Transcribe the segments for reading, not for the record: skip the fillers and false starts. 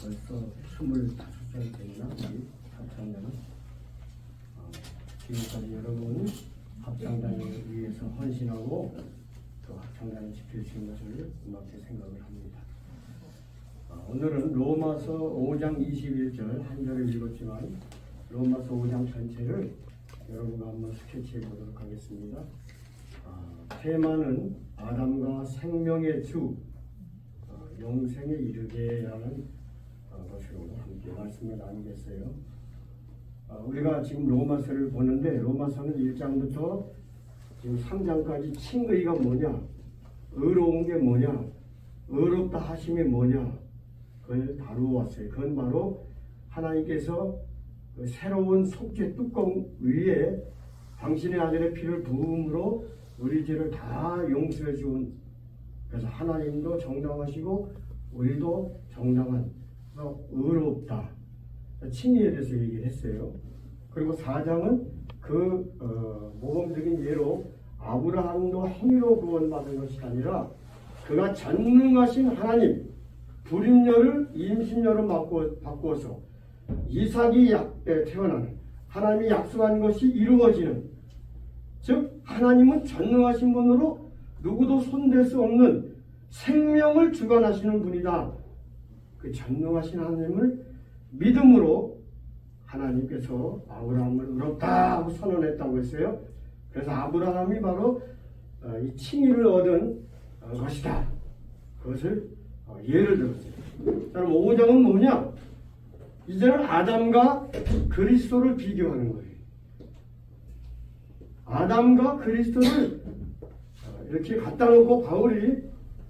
벌써 25살 됐나? 우리 합창단은 지금까지 여러분 합창단을 위해서 헌신하고 또 합창단을 지켜주신 것을 고맙게 생각을 합니다. 오늘은 로마서 5장 21절 한 절을 읽었지만 로마서 5장 전체를 여러분과 한번 스케치해 보도록 하겠습니다. 테마는 아담과 생명의 주, 영생에 이르게라는 것으로 함께 말씀을 나누겠어요. 우리가 지금 로마서를 보는데 로마서는 1장부터 지금 3장까지 칭의가 뭐냐, 의로운 게 뭐냐, 의롭다 하심이 뭐냐, 그걸 다루어 왔어요. 그건 바로 하나님께서 그 새로운 속죄 뚜껑 위에 당신의 아들의 피를 부음으로 우리 죄를 다 용서해 준, 그래서 하나님도 정당하시고 우리도 정당한, 의롭다, 칭의에 대해서 얘기를 했어요. 그리고 4장은 그 모범적인 예로 아브라함도 행위로 구원받은 것이 아니라 그가 전능하신 하나님, 불임녀를 임신녀로 바꾸어서 이삭이 태어나는, 하나님이 약속한 것이 이루어지는, 즉 하나님은 전능하신 분으로 누구도 손댈 수 없는 생명을 주관하시는 분이다. 그 전능하신 하나님을 믿음으로 하나님께서 아브라함을 의롭다 하고 선언했다고 했어요. 그래서 아브라함이 바로 이 칭의를 얻은 것이다. 그것을 예를 들었어요. 그럼 5장은 뭐냐? 이제는 아담과 그리스도를 비교하는 거예요. 아담과 그리스도를 이렇게 갖다 놓고 바울이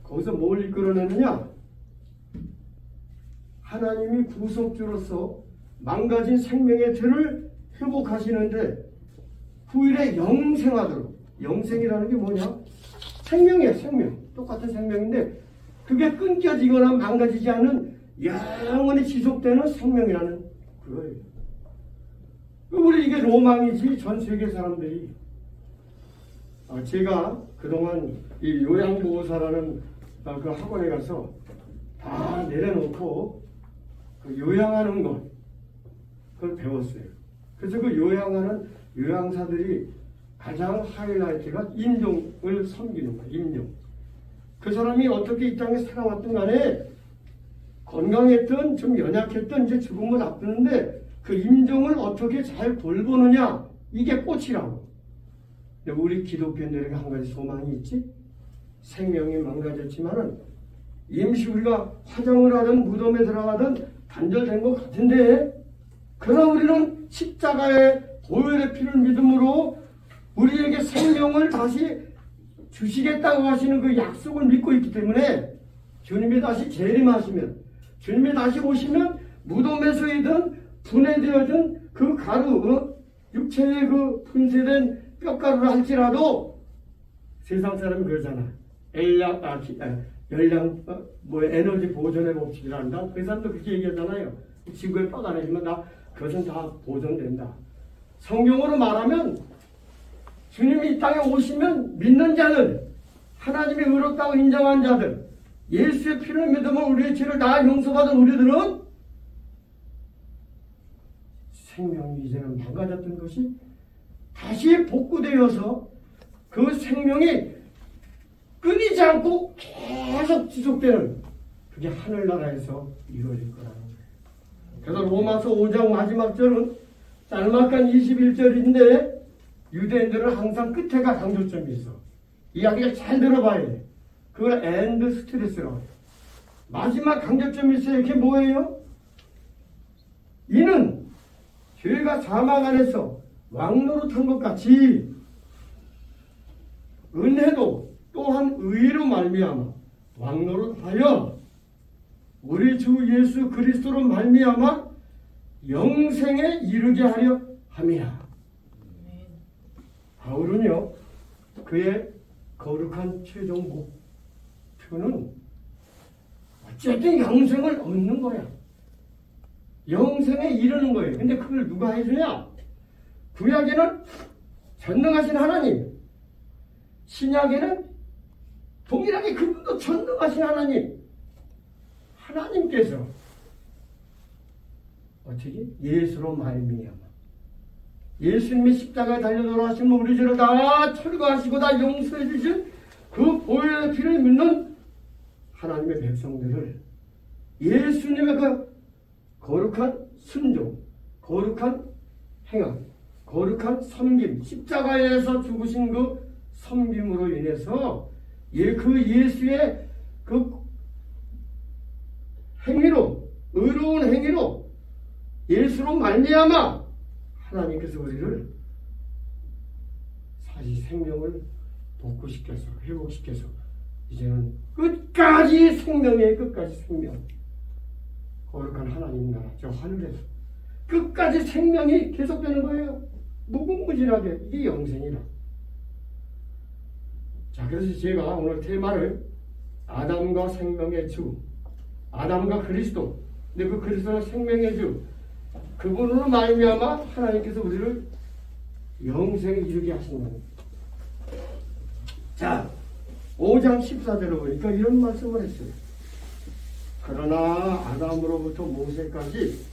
거기서 뭘 이끌어내느냐? 하나님이 구속주로서 망가진 생명의 틀을 회복하시는데 후일에 영생하도록, 영생이라는 게 뭐냐? 생명이에요. 생명. 똑같은 생명인데 그게 끊겨지거나 망가지지 않는 영원히 지속되는 생명이라는 그거예요. 우리 이게 로망이지 전 세계 사람들이. 제가 그동안 이 요양보호사라는 그 학원에 가서 다 내려놓고 그 요양하는 것, 그걸 배웠어요. 그래서 그 요양하는 요양사들이 가장 하이라이트가 임종을 섬기는 거예요. 임종. 그 사람이 어떻게 이 땅에 살아왔든 간에 건강했든 좀 연약했든 이제 죽으면 앞두는데 그 임종을 어떻게 잘 돌보느냐, 이게 꽃이라고. 우리 기독교인들에게 한 가지 소망이 있지? 생명이 망가졌지만은 임시 우리가 화장을 하든 무덤에 들어가든 단절된 것 같은데, 그러나 우리는 십자가의 보혈의 피를 믿음으로 우리에게 생명을 다시 주시겠다고 하시는 그 약속을 믿고 있기 때문에 주님이 다시 재림하시면, 주님이 다시 오시면 무덤에서이든 분해되어진 그 가루, 육체의 그 분쇄된 뼈가루를 할지라도 세상 사람이 그러잖아. 에너지 보존의 법칙이라 한다. 그 사람도 그렇게 얘기하잖아요. 지구에 뼈가 내지만 그것은 다 보존된다. 성경으로 말하면 주님이 이 땅에 오시면 믿는 자들, 하나님이 의롭다고 인정한 자들, 예수의 피를 믿으면 우리의 죄를 다 용서받은 우리들은 생명이 이제는 망가졌던 것이 다시 복구되어서 그 생명이 끊이지 않고 계속 지속되는, 그게 하늘나라에서 이루어질 거라는 거예요. 그래서 로마서 5장 마지막 절은 짤막한 21절인데 유대인들은 항상 끝에가 강조점이 있어. 이야기를 잘 들어봐야 돼. 그걸 엔드 스트레스라고 해요. 마지막 강조점이 있어요. 이게 뭐예요? 이는 죄가 사망 안에서 왕노릇한 것 같이 은혜도 또한 의로 말미암아 왕노릇하여 우리 주 예수 그리스도로 말미암아 영생에 이르게 하려 함이라. 바울은요, 그의 거룩한 최종 목표는 어쨌든 영생을 얻는 거야. 영생에 이르는 거예요. 근데 그걸 누가 해주냐? 구약에는 전능하신 하나님, 신약에는 동일하게 그분도 전능하신 하나님, 하나님께서 어떻게? 예수로 말미암아. 예수님이 십자가에 달려 돌아가시면 우리 죄를 다 철거하시고 다 용서해 주신 그 보혈의 피를 믿는 하나님의 백성들을 예수님의 그 거룩한 순종, 거룩한 행함, 거룩한 섬김, 십자가에서 죽으신 그 섬김으로 인해서 그 예수의 그 행위로, 의로운 행위로 예수로 말미암아 하나님께서 우리를 다시 생명을 복구시켜서 회복시켜서 이제는 끝까지 생명의 끝까지 생명, 거룩한 하나님 나라 저 하늘에서 끝까지 생명이 계속되는 거예요. 무궁무진하게. 이게 영생이라. 자, 그래서 제가 오늘 테마를 아담과 생명의 주, 아담과 그리스도, 근데 그 그리스도는 생명의 주, 그분으로 말미암아 하나님께서 우리를 영생에 이르게 하신 겁니다. 자, 5장 14절을 보니까 이런 말씀을 했어요. 그러나 아담으로부터 모세까지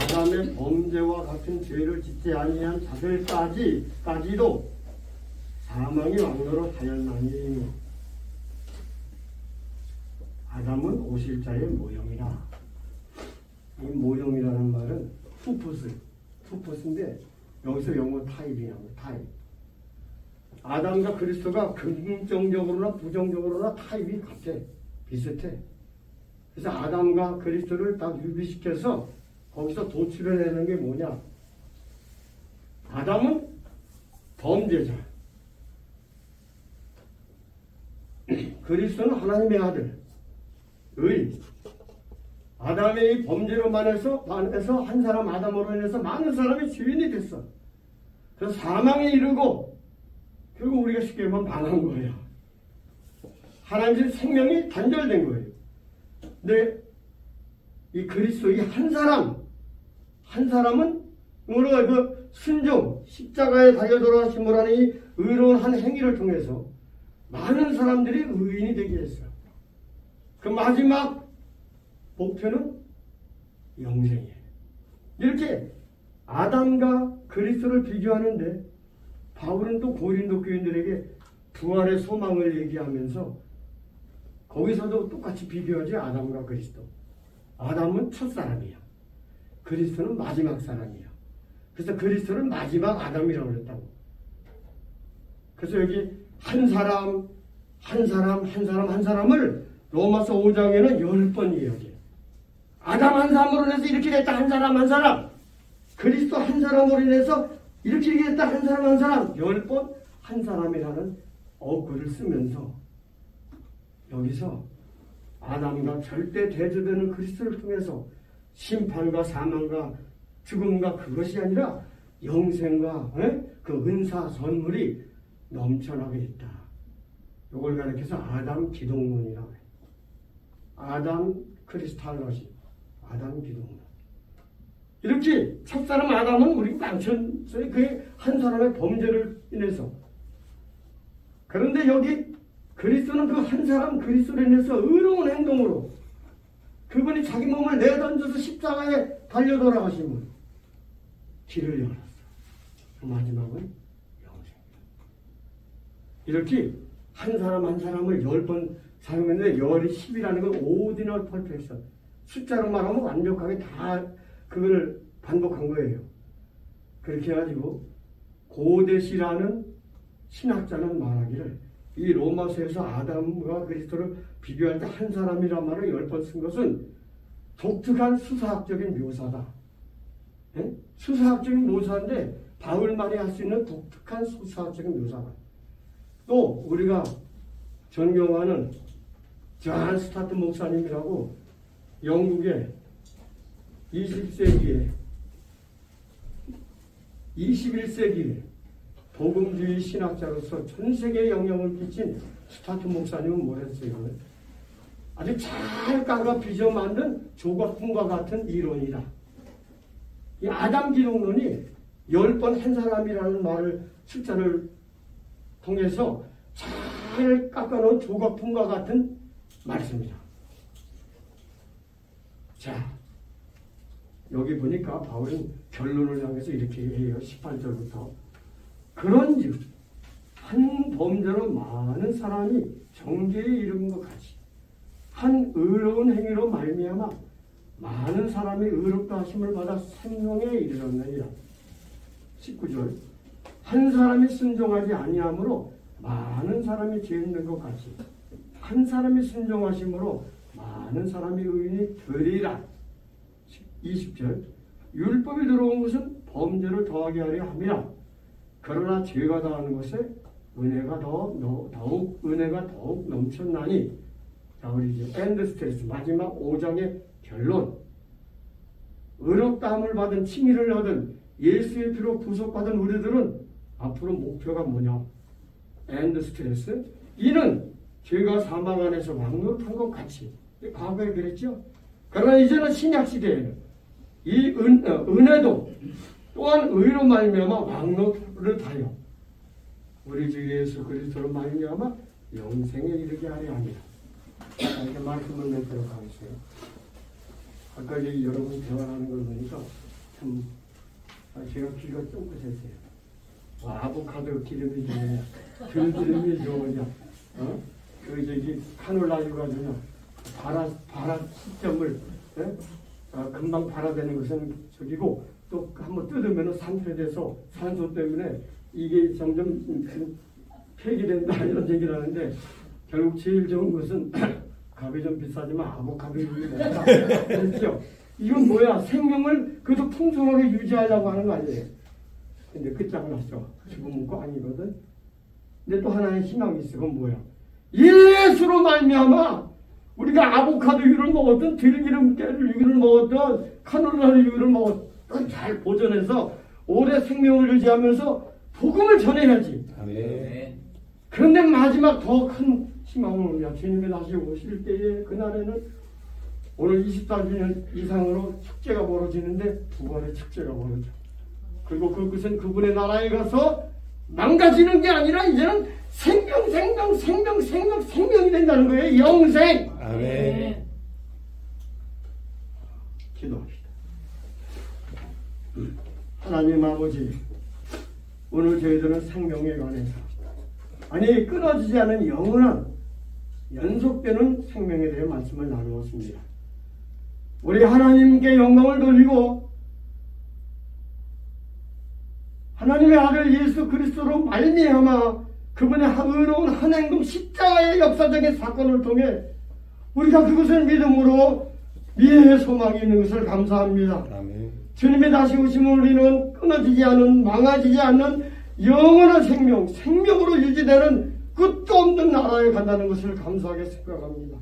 아담의 범죄와 같은 죄를 짓지 아니한 자들까지도 사망이 왕노릇하였나니 아담은 오실 자의 모형이라. 이 모형이라는 말은 투포스인데 여기서 영어 타입이냐고. 타입. 아담과 그리스도가 긍정적으로나 부정적으로나 타입이 같아. 비슷해. 그래서 아담과 그리스도를 딱 유비시켜서 거기서 도출해내는 게 뭐냐? 아담은 범죄자, 그리스도는 하나님의 아들, 의인. 아담의 이 범죄로 만해서 한 사람 아담으로 인해서 많은 사람이 죄인이 됐어. 그래서 사망에 이르고 결국 우리가 쉽게 말하면 망한 거예요. 하나님의 생명이 단절된 거예요. 근데 이 그리스도 이 한 사람은 우리가 그 순종, 십자가에 달려 돌아가심을 하는 이 의로운 한 행위를 통해서 많은 사람들이 의인이 되게 했어요. 그 마지막 목표는 영생이에요. 이렇게 아담과 그리스도를 비교하는데 바울은 또 고린도 교인들에게 부활의 소망을 얘기하면서 거기서도 똑같이 비교하지. 아담과 그리스도. 아담은 첫사람이야. 그리스도는 마지막 사람이야. 그래서 그리스도는 마지막 아담이라고 그랬다고. 그래서 여기 한 사람을 로마서 5장에는 10번이에요. 아담 한 사람으로 인해서 이렇게 됐다. 한 사람. 그리스도 한 사람으로 인해서 이렇게 됐다. 한 사람. 10번 한 사람이라는 어구를 쓰면서 여기서 아담과 절대 대조되는 그리스도를 통해서 심판과 사망과 죽음과 그것이 아니라 영생과 그 은사 선물이 넘쳐나게 있다. 이걸 가리켜서 아담 기독론이라고 해요. 아담 크리스탈로시, 아담 기독론. 이렇게 첫사람 아담은 우리 망쳤어요. 그의 한 사람의 범죄를 인해서. 그런데 여기 그리스도는 그 한 사람 그리스도로 인해서 의로운 행동으로 그분이 자기 몸을 내던져서 십자가에 달려 돌아가시면 길을 열었어. 그 마지막은 영생. 이렇게 한 사람을 10번 사용했는데 열이 10이라는 건 오디널 퍼펙션. 숫자로 말하면 완벽하게 다 그걸 반복한 거예요. 그렇게 해가지고 고데시라는 신학자는 말하기를 이 로마서에서 아담과 그리스도를 비교할 때 한 사람이란 말을 10번 쓴 것은 독특한 수사학적인 묘사다. 예? 수사학적인 묘사인데 바울만이 할 수 있는 독특한 수사학적인 묘사다. 또 우리가 존경하는 존 스타트 목사님이라고 영국의 20세기에 21세기에 복음주의 신학자로서 전 세계에 영향을 끼친 스타트 목사님은 뭐랬어요? 아주 잘 깎아 빚어 만든 조각품과 같은 이론이다. 이 아담 기독론이 10번 한 사람이라는 말을 숫자를 통해서 잘 깎아놓은 조각품과 같은 말씀이다. 자, 여기 보니까 바울은 결론을 향해서 이렇게 해요. 18절부터. 그런즉 한 범죄로 많은 사람이 정죄에 이른 것 같이 한 의로운 행위로 말미암아 많은 사람이 의롭다 하심을 받아 생명에 이르렀느니라. 19절 한 사람이 순종하지 아니하므로 많은 사람이 죄 있는 것 같이 한 사람이 순종하심으로 많은 사람이 의인이 되리라. 20절 율법이 들어온 것은 범죄를 더하게 하려 함이라. 그러나 죄가 더하는 것에 은혜가 더욱 넘쳤나니. 자, 우리 이제 엔드 스테이스 마지막 5장의 결론. 의롭다함을 받은 칭의를 얻은 예수의 피로 구속받은 우리들은 앞으로 목표가 뭐냐? 엔드 스테이스. 이는 죄가 사망 안에서 왕노릇한 것 같이. 과거에 그랬죠. 그러나 이제는 신약 시대에는 이 은혜도 또한 의로 말미암아 왕노릇하여 우리 주 예수 그리스도로 말미암아 영생에 이르게 하려 합니다. 이렇게 말씀을 맺도록 하겠어요. 아까 여러분 대화하는 걸 보니까 참 제가 귀가 쫑긋했어요. 아보카도 기름이 좋으냐, 들기름이 좋으냐, 그 저기 카놀라유가 좋냐, 발화 시점을 금방 발화되는 것은 저기고 또 한번 뜯으면 상태돼서 산소 때문에 이게 점점 폐기된다 이런 얘기를 하는데 결국 제일 좋은 것은 값이 좀 비싸지만 아보카도유이 된다. 그렇죠? 이건 뭐야? 생명을 그래도 풍성하게 유지하려고 하는 거 아니에요? 근데 끝장났죠. 죽으면 꽝이거든. 근데 또 하나의 희망이 있어. 그건 뭐야? 예수로 말미암아 우리가 아보카도유를 먹었던 들기름깨를 먹었던 카놀라유를 먹었던 잘 보존해서 오래 생명을 유지하면서 복음을 전해야지. 아멘. 그런데 마지막 더 큰 희망은 뭐냐? 주님이 다시 오실 때에 그날에는 오늘 24주년 이상으로 축제가 벌어지는데 부활의 축제가 벌어져. 그리고 그것은 그분의 나라에 가서 망가지는 게 아니라 이제는 생명이 된다는 거예요. 영생. 아멘. 기도합시다. 하나님 아버지, 오늘 저희들은 생명에 관해서 아니 끊어지지 않은 영원한 연속되는 생명에 대해 말씀을 나누었습니다. 우리 하나님께 영광을 돌리고 하나님의 아들 예수 그리스도로 말미암아 그분의 의로운 한 행동 십자가의 역사적인 사건을 통해 우리가 그것을 믿음으로 미래의 소망이 있는 것을 감사합니다. 아멘. 주님의 다시 오심을 우리는 끊어지지 않은 망가지지 않는 영원한 생명으로 유지되는 끝도 없는 나라에 간다는 것을 감사하게 생각합니다.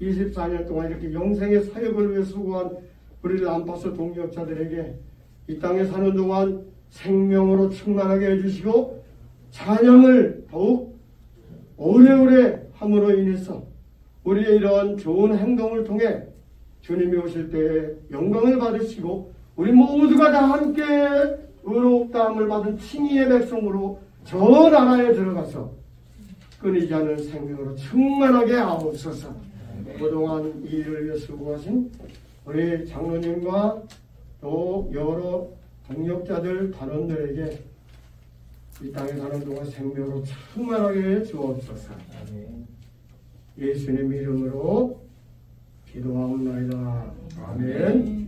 24년 동안 이렇게 영생의 사역을 위해 수고한 우리 람파스 동역자들에게 이 땅에 사는 동안 생명으로 충만하게 해주시고 찬양을 더욱 오래오래 함으로 인해서 우리의 이러한 좋은 행동을 통해 주님이 오실 때에 영광을 받으시고 우리 모두가 다 함께 의롭다함을 받은 칭의의 백성으로 저 나라에 들어가서 끊이지 않는 생명으로 충만하게 하옵소서. 그동안 이 일을 위해 수고하신 우리 장로님과 또 여러 동역자들 단원들에게 이 땅에 사는 동안 생명으로 충만하게 주옵소서. 예수님 이름으로 기도하옵나이다. 아멘.